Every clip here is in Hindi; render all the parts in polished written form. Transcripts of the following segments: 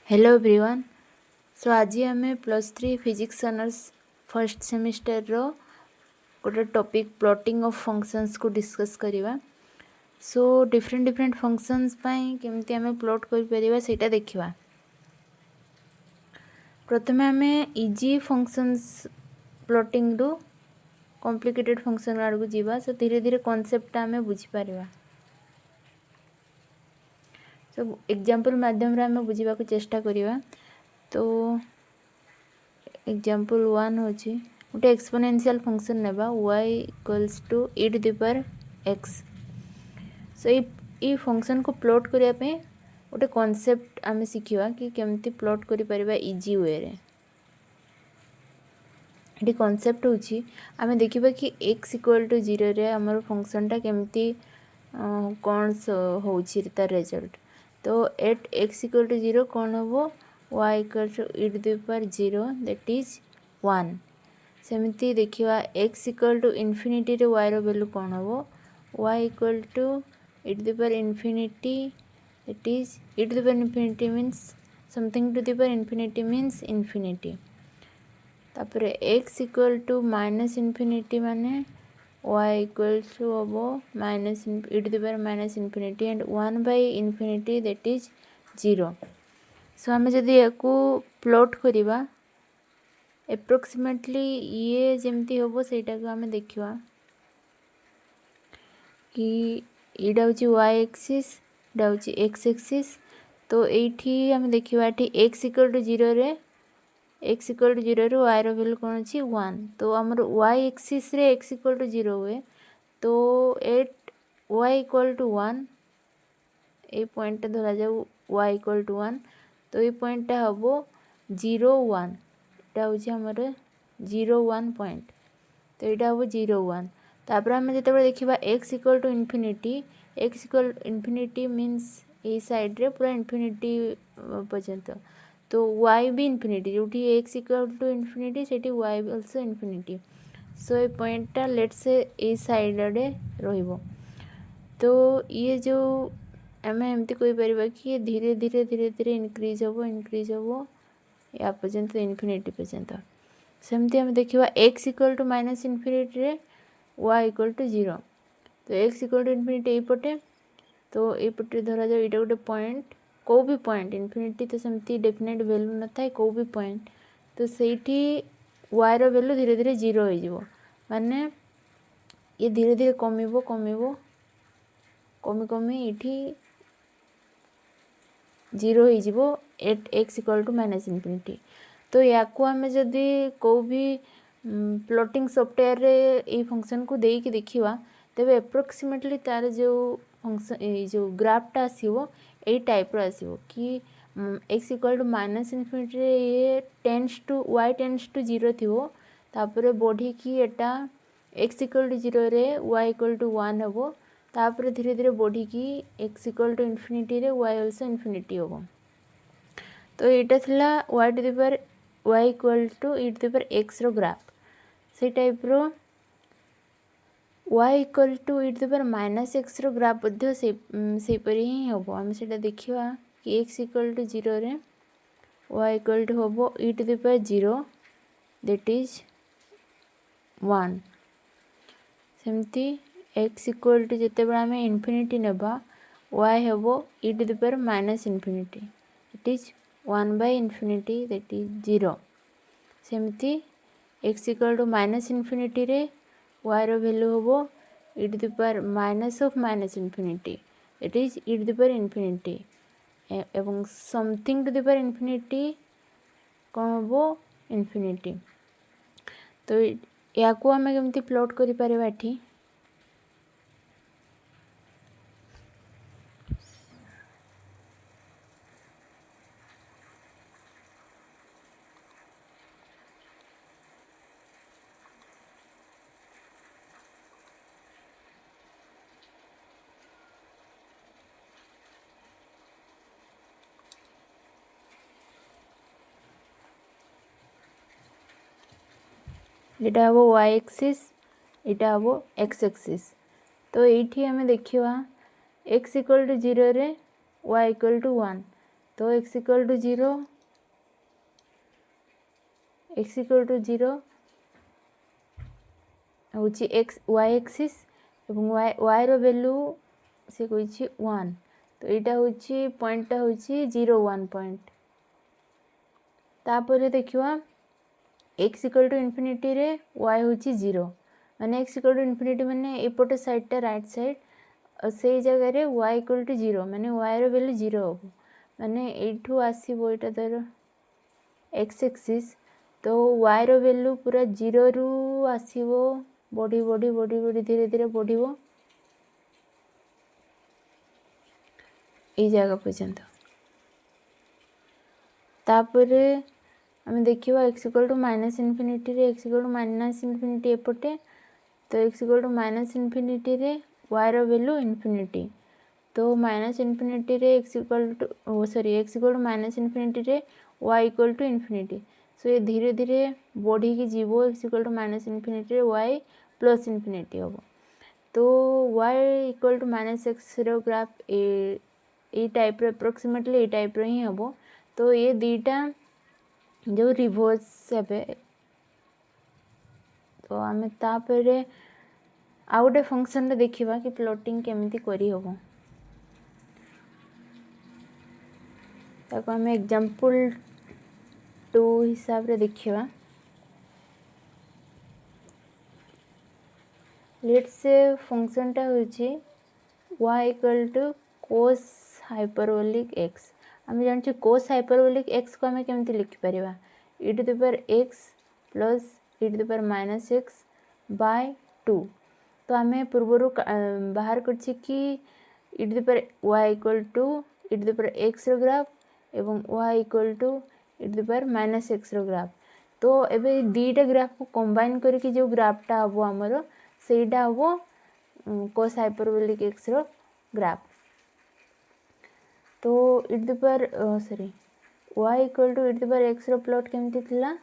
Hello everyone. सो आज आम +3 फिजिक्स ऑनर्स फर्स्ट सेमिस्टर रो गोटे टॉपिक प्लॉटिंग ऑफ फंक्शंस को डिस्कस करवा। सो डिफरेंट डिफरेंट फंक्शंस केमती आम प्लॉट कर सेटा देखा। प्रथमे आम इजी फंक्शंस प्लॉटिंग रु कॉम्प्लिकेटेड फंक्शन आड़ को जीवा। सो धीरे धीरे कॉन्सेप्ट आम बुझीपर। सो एग्जांपल माध्यम आम बुझा चेष्टा करवा। तो एग्जांपल 1 होची गोटे एक्सपोनेंशियल फंक्शन नेबा y equals to e to the power x। So ये फंक्शन को प्लॉट करिया पे गोटे कॉन्सेप्ट आम शिखिवा कि केमती प्लॉट करि परिबा इजी वे रे। ये कॉन्सेप्ट होची आम देखिबा कि x इक्वल टू 0 रे हमर फंक्शन टा केमती कौन होची तार रिजल्ट। तो एट x इक्वल टू 0 कौन होबो y equal to e to the power 0 that is 1। सेमती देखिवा x इक्वल टू इन्फिनिटी रे y रो वैल्यू कौन होबो y equal to e to the power infinity that is e to the power infinity means something to the power infinity means infinity. तापरे x equal to minus infinity माने y इक्वल टू होबो minus e to the power minus infinity and 1 by infinity that is 0। सो आम जदि याकू प्लॉट करिबा एप्रोक्सीमेटली ये जमती होबो सेटा को आम देखिवा कि एटा होची y एक्सिस एटा होची x एक्सिस। तो एठी आम देखिवा एठी x इक्वल टू 0 रे x इक्वल टू 0 रे y रो वैल्यू कोन अछि 1। तो हमर y एक्सिस रे x इक्वल टू 0 हुए तो एट y इक्वल टू 1 ए पॉइंट धरा जाऊ y इक्वल टू 1। तो ये पॉइंट हबो 0 1 एटा होची हमर 0 1 पॉइंट। तो यहाँ हम 0 1 तापर आम जो देखा x equal to infinity x equal infinity means ये साइड रे पूरा इन्फिनिटी पर्यंत। तो y भी इन्फिनिटी जो x इक्वल टू इन्फिनिटी से y ऑल्सो इन्फिनिटी। सो ये पॉइंटा लेट से ये साइड आड़े रहिबो। तो ये जो आम एमती कहीपर कि धीरे धीरे धीरे धीरे इनक्रीज हम या पर्यंत इन्फिनिटी पर्यंत। सेमती आम देखा x equal to minus infinity रे y इक्वल टू 0। तो x इक्वल टू इन्फिनिटी यपटे तो यपटे धरा जाए यहाँ गोटे पॉइंट कौ भी पॉइंट इन्फिनिटी तो सेमती डेफिनेट वैल्यू न था कौ भी पॉइंट। तो सेठी y रो वैल्यू धीरे धीरे 0 हो माने ये धीरे धीरे कमिबो कमिबो कमी कमी ये 0 हो at x equal to minus infinity. तो या आम जदि को भी प्लॉटिंग सॉफ्टवेयर रे ये फंक्शन को देकी देखिवा तेबे एप्रोक्सीमेटली तार जो फंक्शन जो ग्राफटा आसीबो ए टाइप रो आसीबो कि x equal to minus infinity रे ये tends to y tends to 0 थिबो तापरे बढ़ी कि एटा x इक्वल टू 0 रे y इक्वल टू 1 हबो तापरे धीरे धीरे बढ़ी कि x इक्वल टू इन्फिनिटी रे y ऑल्सो इन्फिनिटी हबो। तो यहाँ थिला y to the power y equal to e to the power x रो ग्राफ से टाइप रो y equal to e to the power minus x रो ग्राफ बध्य से परि ही हबो। हम सेटा देखिवा कि x इक्वल टू 0 रे y इक्वल टू हबो e to the power 0 that is 1। सेमती x इक्वल टू जते बडा में इन्फिनिटी नेबा y हबो e to the power minus infinity it is 1 by infinity that is 0। सेमती x equal to minus infinity रे y रो वैल्यू हबो e to the power minus of minus infinity it is e to the power infinity एवं something to the power infinity कौन हबो इन्फिनिटी। तो या को आम केमती प्लॉट करि परिबा एठी यहाँ हम y एक्सिस यहाँ हम x एक्सिस। तो ये आम देखा x इक्वल टू 0 रे y इक्वल टू 1 तो x इक्वल टू 0 हूँ एक्स वाई एक्सिस एवं वाई रो वैल्यू से कही 1 तो यहाँ हूँ पॉइंटा हूँ 0 1 पॉइंट तापर देखा x इक्वल टू इनफिनिटी रे y हूँ 0 माने x इक्वल टू इनफिनिटी माने एपटे साइडटा राइट साइड से जगह रे y इक्वल टू 0 माने y रो वैल्यू 0 हम माने एठू आसीबो एटा धर x एक्सिस तो y रो वैल्यू पूरा 0 रु आसीबो बढ़ी बढ़ी बढ़ी बढ़ी धीरे धीरे बढ़िबो ए जगह पर्यंत तापरे आम देखा x equal to minus infinity रे x equal to minus infinity एपटे तो x equal to minus infinity रे y रो वैल्यू इनफिनिटी तो माइनस इनफिनिटी रे x equal to x equal to minus infinity रे y equal to infinity so ये धीरे धीरे बढ़ी की जीवो x equal to minus infinity रे y प्लस इनफिनिटी हम तो y equal to minus x रो ग्राफ ए टाइप अप्रोक्सीमेटली ए टाइप ही हम तो ये दीटा जो रिवर्स हे तो आम तापर आउ गोटे फंक्शन देखा कि प्लॉटिंग केमिति करी हबो ताको आम एग्जांपल 2 हिसाब रे देखिबा लेट्स से फंक्शन टा होची y equal to cos hyperbolic x आम जानछु cos हाइपरबोलिक x को आम केमिति लिखि परिबा e to the power x plus e to the power minus x by 2 तो आम पूर्वर बाहर करछि कि e to the power y equal to e to the power x रो ग्राफ एवं y equal to e to the power minus x रो ग्राफ तो एबे दीटा ग्राफ को कंबाइन करके जो ग्राफटा हबो हमरो सेटा हबो cos हाइपरबोलिक x रो ग्राफ तो e to the power y equal to e to the power x रो प्लॉट केमती थिला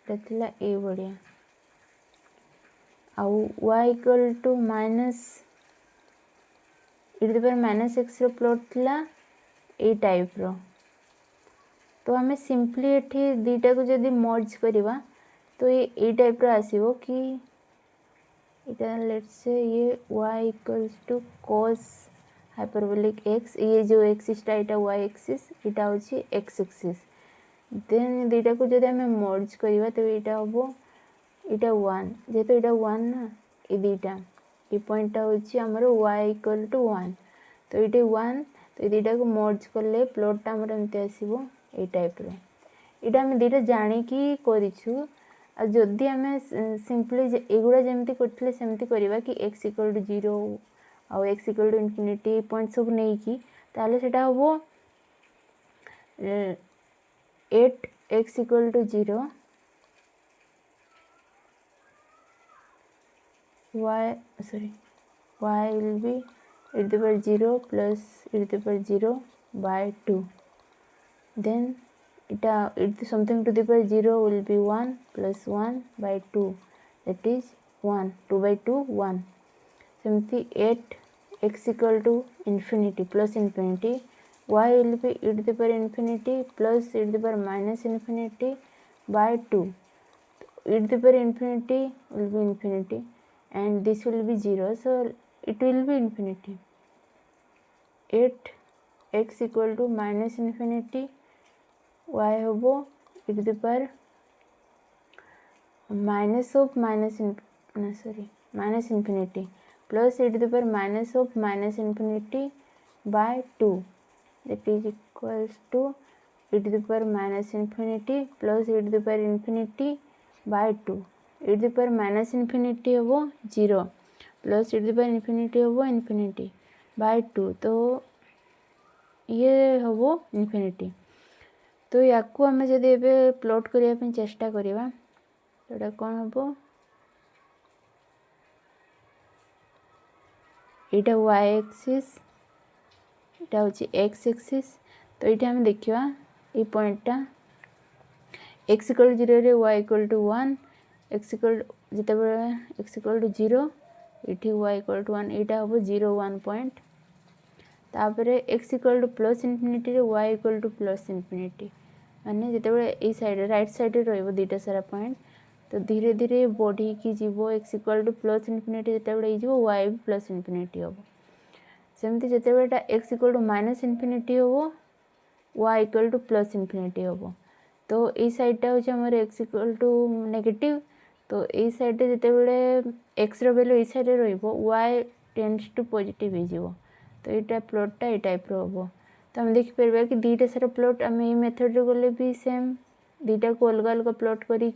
थिला ए बढ़िया आउ y equal to minus e to the power minus x रो प्लॉट थिला ए टाइप रो तो हमें सिंपली एठी दीटा को जदी मर्ज करबा तो ये ए टाइप रो आसीबो कि इटा लेट्स से ये y equals to cos hyperbolic x ये जो एक्सिस टाइटा y एक्सिस इटा होची x एक्सिस देन दीटा को जदी हमें मर्ज करबा तो इटा हबो इटा 1 जेतो इटा 1 ना ए दीटा ए पॉइंट होची हमरो y इक्वल टू 1 तो इटे 1 तो ये दीटा को मर्ज करले प्लॉट हमर एमते आसीबो ए टाइप रो इटा हम दीटा जानी की करिछु आ जदी हमें सिंपली एगुडा जेमती करथले सेमती करबा कि x इक्वल टू 0 आ x equal to infinity point सब नहीं की ताले सेटा हबो 8x equal to 0 y will be e to the power 0 plus e to the power 0 by 2 then something to the power 0 will be 1 plus 1 by 2 that is 1 2 by 2 1 सेमती 8x equal to infinity plus infinity y will be e to the power infinity plus e to the power minus infinity by 2 e to the power infinity will be infinity and this will be 0 so it will be infinity 8x equal to minus infinity y hobo e to the power minus infinity plus e to the power minus of minus infinity by 2 that is equals to e to the power minus infinity plus e to the power infinity by 2 e to the power minus infinity होबो 0 plus e to the power infinity होबो infinity by 2 तो ये होबो infinity तो याकू हमें जदि एबे प्लॉट करिया पे चेष्टा करिवा तो एटा कोन होबो एटा y एक्सिस एटा होची x एक्सिस तो एटा हम देखिवा ए पॉइंटटा x इक्वल टू 0 रे y equal to 1 x equal जेतेबेले x इक्वल टू 0 एठी y इक्वल टू 1 एटा होबो 0 1 पॉइंट तापर x equal to plus infinity रे y equal to plus infinity माने जितेबाला ये साइड राइट साइड रे दुईटा सारा पॉइंट तो धीरे धीरे बढ़ी की जीवो x equal to plus infinity जितेबाला वाई भी प्लस इनफिनिटी हम सेमती जितेबाला x equal to minus infinity हम y equal to plus infinity हम तो ये साइडटा हूँ आम एक्स इक्वल टू नेगेटिव तो ये साइड जितेबाला एक्स रैल्यू ये side y tends to positive हो तो यहाँ प्लॉटटा ये टाइप हम तो आम देखिपर कि दुईटा सारा प्लॉट आम ये मेथड रे गले भी सेम दुईटा को अलग अलग प्लॉट करी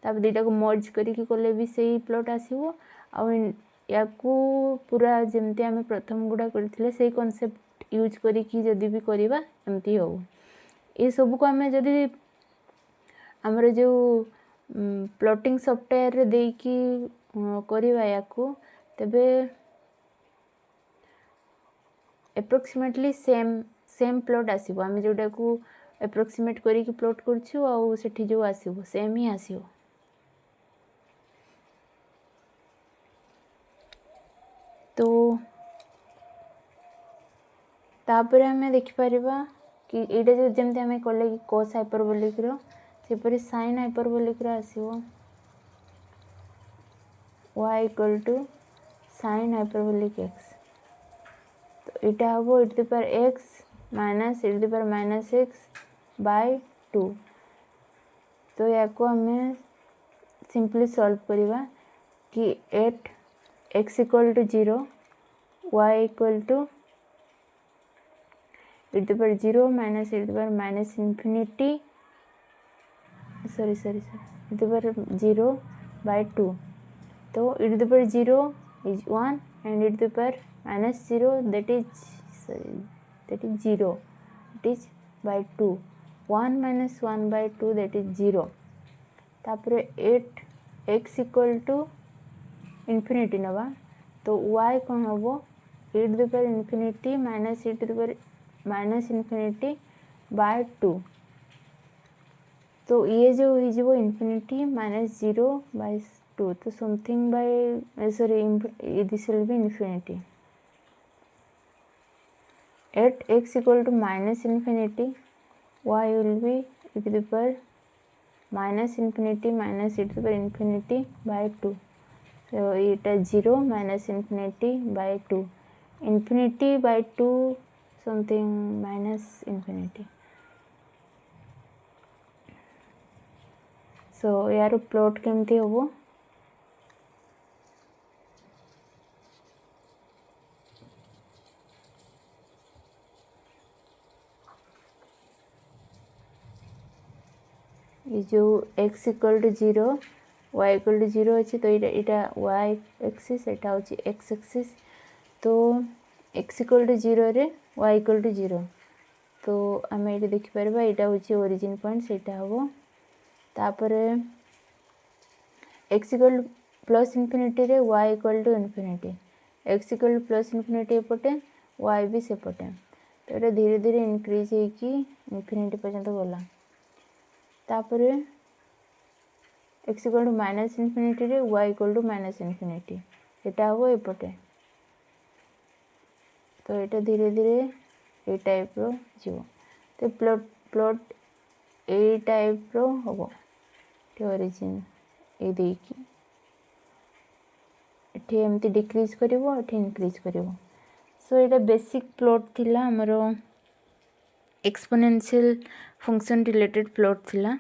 दुईटा को मर्ज करी कले भी सही प्लॉट आसो या पूरा जमती आम प्रथम गुड़ा करथिले से कॉन्सेप्ट यूज करी जदि भी करवा एमती हो ये सब को आम जदि आमर जो प्लॉटिंग सॉफ्टवेयर रे देकी करवा या तेबे एप्रोक्सीमेटली सेम प्लॉट आसीबो आम जोटा को एप्रोक्सीमेट करी प्लॉट करछु आ सेठी जो आसीबो सेम ही आसीबो तो तापर आम देखिपर कि यहाँ जो जमी आम कले कि कोस हाइपरबोलिक सेपरी साइन हाइपरबोलिक आसीबो y equal to sine hyperbolic x तो यहाँ हम e पर x माइनस e पर माइनस x बाय 2 तो या को हमें सिंपली सॉल्व करवा कि at x equal to 0 y equal to e पर 0 माइनस e पर माइनस इन्फिनिटी सॉरी e पर 0 बाय 2 तो e पर 0 is 1 and e पर minus 0 that is 0 it is by 2 1 minus 1 by 2 that is 0 तापर 8 x इक्वल टू इनफिनिटी नवा तो y कौन हम e पर इनफिनिटी माइनस e पर माइनस इनफिनिटी बाय 2 तो ये जो हो इनफिनिटी माइनस 0 बाय 2 तो something by sorry this will be infinity at x equal to minus infinity y will be e पर माइनस इनफिनिटी माइनस e पर इनफिनिटी बाय 2 तो ये 0 minus infinity by 2 infinity by 2 something minus infinity so यार प्लॉट केमती हम ये जो x equal to 0 y equal to 0 अच्छे तो यहाँ y एक्सिस यहाँ हूँ x एक्सिस तो x इक्वल टू 0 रे y इक्वल टू 0 तो आम ये देखिपर यहाँ हूँ ओरिजिन पॉइंट से हम तापर x इक्वल प्लस इनफिनिटी रे y equal to infinity x equal plus infinity एपटे y भी सेपटे तो ये धीरे धीरे इनक्रीज होगी इनफिनिटी पर्यंत गला तापर x equal to minus infinity रे y equal to minus infinity यहाँ हम एपटे तो यहाँ धीरे धीरे ये टाइप रो जीव तो प्लॉट ए टाइप रो हम ओरिजिन ये देकी एठी एमती डिक्रीज करिवो एठी इंक्रीज करिवो सो एटा बेसिक प्लॉट थिला हमरो एक्सपोनेंशियल फंक्शन रिलेटेड प्लॉट थिला।